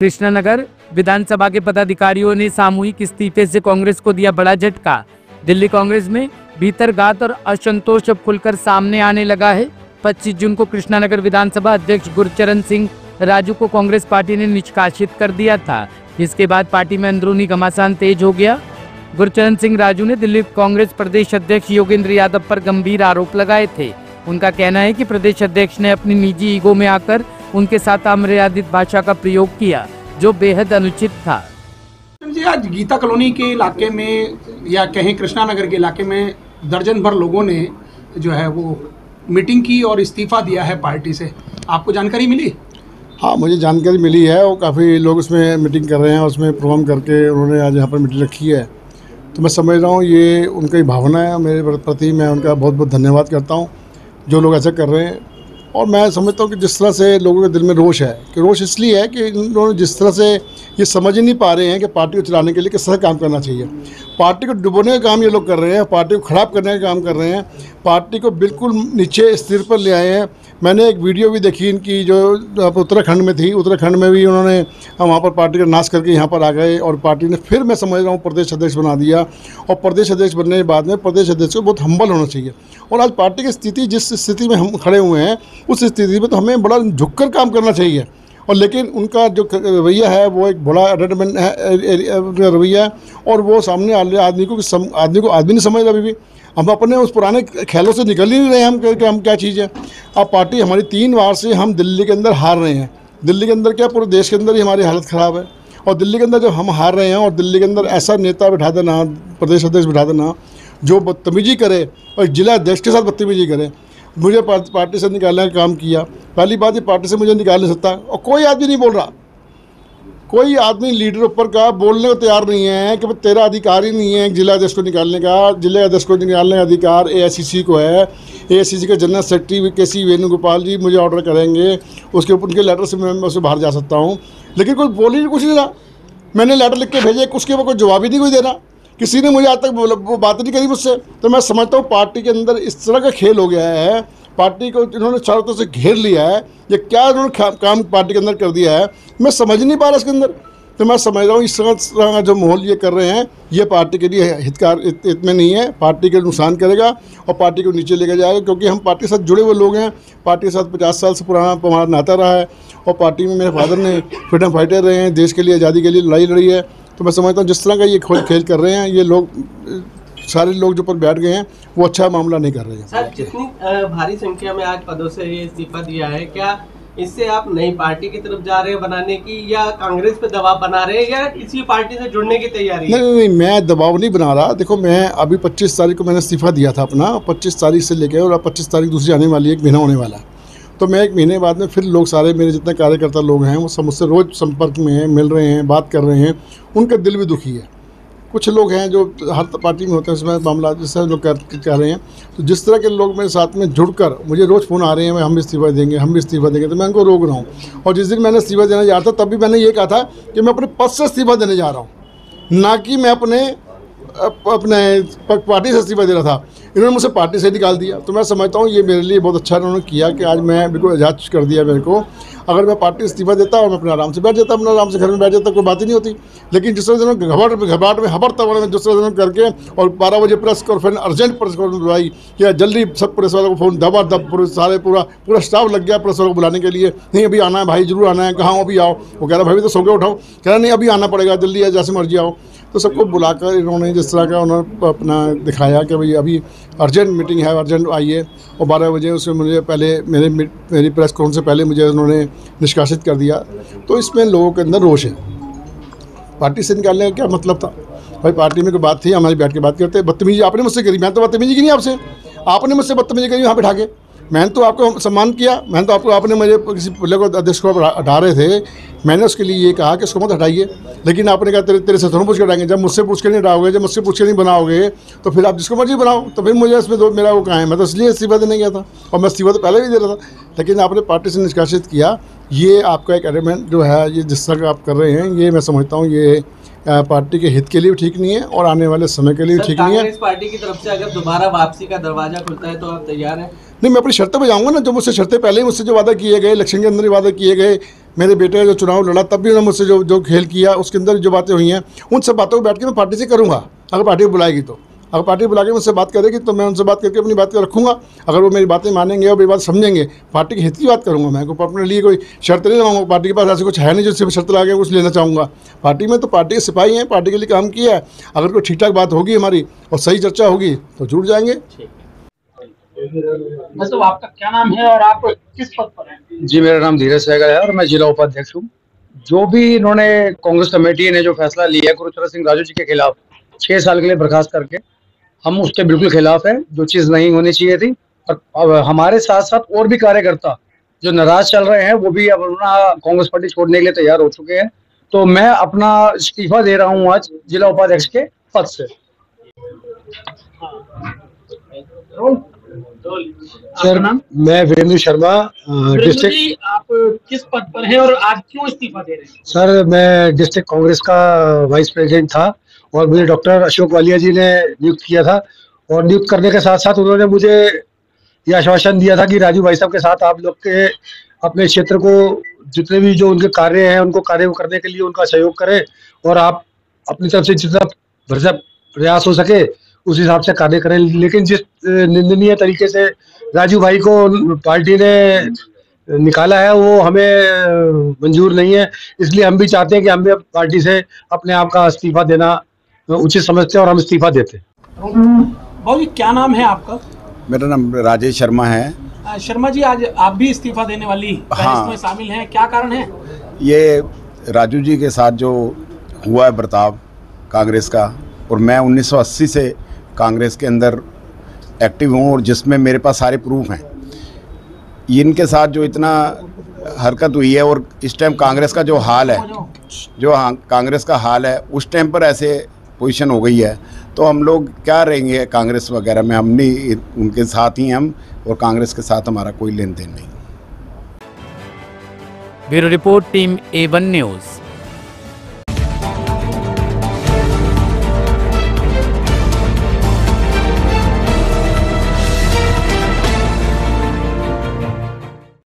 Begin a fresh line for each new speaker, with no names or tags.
कृष्णानगर विधानसभा के पदाधिकारियों ने सामूहिक इस्तीफे से कांग्रेस को दिया बड़ा झटका। दिल्ली कांग्रेस में भीतरघात और असंतोष अब खुलकर सामने आने लगा है। 25 जून को कृष्णानगर विधानसभा अध्यक्ष गुरचरण सिंह राजू को कांग्रेस पार्टी ने निष्कासित कर दिया था। इसके बाद पार्टी में अंदरूनी घमासान तेज हो गया। गुरचरण सिंह राजू ने दिल्ली कांग्रेस प्रदेश अध्यक्ष योगेंद्र यादव पर गंभीर आरोप लगाए थे। उनका कहना है कि प्रदेश अध्यक्ष ने अपनी निजी ईगो में आकर उनके साथ अमर्यादित भाषा का प्रयोग किया, जो बेहद अनुचित था।
जी, आज गीता कॉलोनी के इलाके में या कहें कृष्णानगर के इलाके में दर्जन भर लोगों ने जो है वो मीटिंग की और इस्तीफा दिया है पार्टी से। आपको जानकारी मिली?
हाँ, मुझे जानकारी मिली है। वो काफ़ी लोग उसमें मीटिंग कर रहे हैं, उसमें प्रोग्राम करके उन्होंने आज यहाँ पर मीटिंग रखी है। तो मैं समझ रहा हूँ ये उनकी भावना है। मेरे प्रति मैं उनका बहुत बहुत धन्यवाद करता हूँ जो लोग ऐसा कर रहे हैं। और मैं समझता हूँ कि जिस तरह से लोगों के दिल में रोष है, कि रोष इसलिए है कि इन लोगों जिस तरह से ये समझ ही नहीं पा रहे हैं कि पार्टी को चलाने के लिए किस तरह काम करना चाहिए। पार्टी को डुबोने का काम ये लोग कर रहे हैं, पार्टी को ख़राब करने का काम कर रहे हैं, पार्टी को बिल्कुल नीचे स्थिर पर ले आए हैं। मैंने एक वीडियो भी देखी इनकी जो उत्तराखंड में थी। उत्तराखंड में भी उन्होंने वहाँ पर पार्टी का नाश करके यहाँ पर आ गए और पार्टी ने फिर मैं समझ रहा हूँ प्रदेश अध्यक्ष बना दिया। और प्रदेश अध्यक्ष बनने के बाद में प्रदेश अध्यक्ष को बहुत हम्बल होना चाहिए। और आज पार्टी की स्थिति जिस स्थिति में हम खड़े हुए हैं, उस स्थिति में तो हमें बड़ा झुककर काम करना चाहिए। और लेकिन उनका जो रवैया है वो एक बड़ा एडमेंट है रवैया है। और वो सामने आदमी को आदमी नहीं समझ रहा। अभी भी हम अपने उस पुराने ख्यालों से निकल ही नहीं रहे हम क्या चीज़ है। अब पार्टी हमारी 3 बार से हम दिल्ली के अंदर हार रहे हैं। दिल्ली के अंदर क्या, पूरे देश के अंदर ही हमारी हालत ख़राब है। और दिल्ली के अंदर जब हम हार रहे हैं और दिल्ली के अंदर ऐसा नेता बिठा देना, प्रदेश अध्यक्ष बिठा देना जो बदतमीजी करे और जिला अध्यक्ष के साथ बदतमीजी करे, मुझे पार्टी से निकालने का काम किया। पहली बात, ये पार्टी से मुझे निकाल नहीं सकता। और कोई आदमी नहीं बोल रहा, कोई आदमी लीडर ऊपर का बोलने को तैयार नहीं है कि तेरा अधिकार ही नहीं है जिला अध्यक्ष को निकालने का। जिला अध्यक्ष को निकालने का अधिकार AICC को है। AICC के जनरल सेक्रेटरी KC वेणुगोपाल जी मुझे ऑर्डर करेंगे, उसके ऊपर उनके लेटर से मैं उससे बाहर जा सकता हूँ। लेकिन कोई बोल ही कुछ नहीं रहा। मैंने लेटर लिख के भेजे, उसके ऊपर कोई जवाब ही नहीं कोई दे रहा। किसी ने मुझे आज तक वो बात नहीं करी मुझसे। तो मैं समझता हूँ पार्टी के अंदर इस तरह का खेल हो गया है। पार्टी को इन्होंने चारों तरफ से घेर लिया है। ये क्या इन्होंने काम पार्टी के अंदर कर दिया है, मैं समझ नहीं पा रहा इसके अंदर। तो मैं समझ रहा हूँ इस तरह का जो माहौल ये कर रहे हैं, ये पार्टी के लिए हितकार में नहीं है। पार्टी के नुकसान करेगा और पार्टी को नीचे लेकर जाएगा। क्योंकि हम पार्टी के साथ जुड़े हुए लोग हैं। पार्टी के साथ 50 साल से पुराना हमारा नाता रहा है। और पार्टी में मेरे फादर ने फ्रीडम फाइटर रहे हैं, देश के लिए, आज़ादी के लिए लड़ाई लड़ी है। तो मैं समझता हूँ जिस तरह का ये खेल कर रहे हैं, ये लोग सारे लोग जो पर बैठ गए हैं वो अच्छा मामला नहीं कर रहे हैं।
सर, जितनी भारी संख्या में आज पदों से ये इस्तीफा दिया है, क्या इससे आप नई पार्टी की तरफ जा रहे हैं बनाने की, या कांग्रेस पे दबाव बना रहे हैं, या किसी पार्टी से जुड़ने की तैयारी है?
नहीं, मैं दबाव नहीं बना रहा। देखो, मैं अभी 25 तारीख को मैंने इस्तीफा दिया था अपना। 25 तारीख से लेकर और 25 तारीख दूसरी आने वाली, 1 महीना होने वाला। तो मैं 1 महीने बाद में फिर लोग सारे मेरे जितने कार्यकर्ता लोग हैं वो सब मुझसे रोज़ संपर्क में हैं, मिल रहे हैं, बात कर रहे हैं। उनका दिल भी दुखी है। कुछ लोग हैं जो हर पार्टी में होते हैं, उसमें मामला जिस तरह लोग कह रहे हैं। तो जिस तरह के लोग मेरे साथ में जुड़कर मुझे रोज़ फ़ोन आ रहे हैं, हम भी इस्तीफा देंगे, हम भी इस्तीफा देंगे, तो मैं उनको रोक रहा हूँ। और जिस दिन मैंने इस्तीफा देने जा रहा था, तब भी मैंने ये कहा था कि मैं अपने पद से इस्तीफा देने जा रहा हूँ, ना कि मैं अपने पार्टी से इस्तीफा दे रहा था। इन्होंने मुझसे पार्टी से निकाल दिया। तो मैं समझता हूँ ये मेरे लिए बहुत अच्छा उन्होंने किया कि आज मैं बिल्कुल आज़ाद कर दिया मेरे को। अगर मैं पार्टी इस्तीफा देता और मैं अपने आराम से बैठ जाता, अपने आराम से घर में बैठ जाता, कोई बात ही नहीं होती। लेकिन जिस तरह से घबराहट में हबर तबड़ में जिस तरह से करके और 12 बजे press conference, urgent press conference बुलाई कि जल्दी सब प्रेस वालों को फ़ोन दबादब पूरा स्टाफ लग गया प्रेस वालों को बुलाने के लिए। नहीं, अभी आना है भाई, जरूर आना है। कहाँ अभी आओ? वो कह रहा भाई तो सो के उठाओ। कह रहा नहीं, अभी आना पड़ेगा, जल्दी है, जैसे मर्जी आओ। तो सबको बुलाकर इन्होंने जिस तरह का उन्होंने अपना दिखाया कि भाई अभी अर्जेंट मीटिंग है, अर्जेंट आइए। और 12 बजे उसमें मुझे पहले मेरी प्रेस कॉन्फ्रेंस से पहले मुझे उन्होंने निष्कासित कर दिया। तो इसमें लोगों के अंदर रोष है। पार्टी से निकालने का क्या मतलब था भाई? पार्टी में कोई बात थी, हमारी बैठ के बात करते। बदतमीजी आपने मुझसे करी, मैं तो बदतमीजी की नहीं आपसे। आपने मुझसे बदतमीजी करी वहाँ बैठा के। मैंने तो आपको सम्मान किया। मैंने तो आपको, आपने मुझे किसी अध्यक्ष को हटा रहे थे, मैंने उसके लिए ये कहा कि उसको मत हटाइए। लेकिन आपने कहा तेरे से थोड़ा पूछ के हटाएंगे। जब मुझसे पूछ के नहीं हटाओगे, जब मुझसे पूछ के नहीं बनाओगे, तो फिर आप जिसको मर्जी बनाओ। तो फिर मुझे इसमें मेरा वो कहाँ है? मैं तो इसलिए इस्तीफा देने गया था। और मैं इस्तीफा तो पहले भी दे रहा था। लेकिन आपने पार्टी से निष्कासित किया। ये आपका एक एलिमेंट जो है, ये जिस तरह का आप कर रहे हैं, ये मैं समझता हूँ ये पार्टी के हित के लिए भी ठीक नहीं है और आने वाले समय के लिए भी ठीक नहीं है।
कांग्रेस पार्टी की तरफ से अगर दोबारा वापसी का दरवाजा खुलता है तो आप तैयार हैं?
नहीं, मैं अपनी शर्तें पे जाऊँगा ना। जो मुझसे शर्तें पहले ही मुझसे जो वादा किए गए, इलेक्शन के अंदर ही वादा किए गए, मेरे बेटे ने जो चुनाव लड़ा तब भी उन्होंने मुझसे जो खेल किया उसके अंदर जो बातें हुई हैं उन सब बातों को बैठ के मैं पार्टी से करूँगा, अगर पार्टी बुलाएगी तो। अगर पार्टी बुला के मुझसे बात करेगी तो मैं उनसे बात करके अपनी बात को रखूँगा। अगर वो मेरी बातें मानेंगे और मेरी बात समझेंगे, पार्टी के हित की बात करूँगा। मैं अपने लिए कोई शर्त नहीं लगाऊंगा, पार्टी के पास ऐसे कुछ है नहीं जो सिर्फ शर्त लगा के कुछ लेना चाहूँगा। पार्टी में तो पार्टी के सिपाही हैं, पार्टी के लिए काम किया है। अगर कोई ठीक ठाक बात होगी हमारी और सही चर्चा होगी तो जुड़ जाएंगे।
तो आपका क्या नाम है और आप किस पद पर हैं?
जी, मेरा नाम धीरज सहगल है और मैं जिला उपाध्यक्ष हूँ। जो भी इन्होंने कांग्रेस कमेटी ने जो फैसला लिया है गुरुचरण सिंह राजू जी के खिलाफ 6 साल के लिए बर्खास्त करके, हम उसके बिल्कुल खिलाफ हैं। जो चीज़ नहीं होनी चाहिए थी। और हमारे साथ साथ और भी कार्यकर्ता जो नाराज चल रहे हैं वो भी अब अपना कांग्रेस पार्टी छोड़ने के लिए तैयार हो चुके हैं। तो मैं अपना इस्तीफा दे रहा हूँ आज जिला उपाध्यक्ष के पद से।
सर, मैं वीरेंद्र शर्मा डिस्ट्रिक्ट।
आप किस पद पर हैं और आज क्यों इस्तीफा दे रहे हैं?
सर, मैं डिस्ट्रिक्ट कांग्रेस का वाइस प्रेसिडेंट था और मुझे डॉक्टर अशोक वालिया जी ने नियुक्त किया था। और नियुक्त करने के साथ साथ उन्होंने मुझे यह आश्वासन दिया था कि राजू भाई साहब के साथ आप लोग के अपने क्षेत्र को जितने भी जो उनके कार्य हैं उनको कार्य को करने के लिए उनका सहयोग करें और आप अपनी तरफ से जितना प्रयास हो सके उस हिसाब से कार्य करें। लेकिन जिस निंदनीय तरीके से राजू भाई को पार्टी ने निकाला है वो हमें मंजूर नहीं है। इसलिए हम भी चाहते हैं कि हम भी पार्टी से अपने आप का इस्तीफा देना उचित समझते हैं और हम इस्तीफा देते हैं।
बाबू जी, क्या नाम है आपका?
मेरा नाम राजेश शर्मा है।
शर्मा जी, आज आप भी इस्तीफा देने वाली बहस में शामिल हैं, क्या कारण है?
ये राजू जी के साथ जो हुआ है बर्ताव कांग्रेस का, और मैं 1980 से कांग्रेस के अंदर एक्टिव हूँ और जिसमें मेरे पास सारे प्रूफ हैं। इनके साथ जो इतना हरकत हुई है और इस टाइम कांग्रेस का जो हाल है, कांग्रेस का हाल है, उस टाइम पर ऐसे पोजीशन हो गई है तो हम लोग क्या रहेंगे कांग्रेस वगैरह में। हम नहीं, उनके साथ ही हम, और कांग्रेस के साथ हमारा कोई लेन देन नहीं।
Bureau report, team A1 news.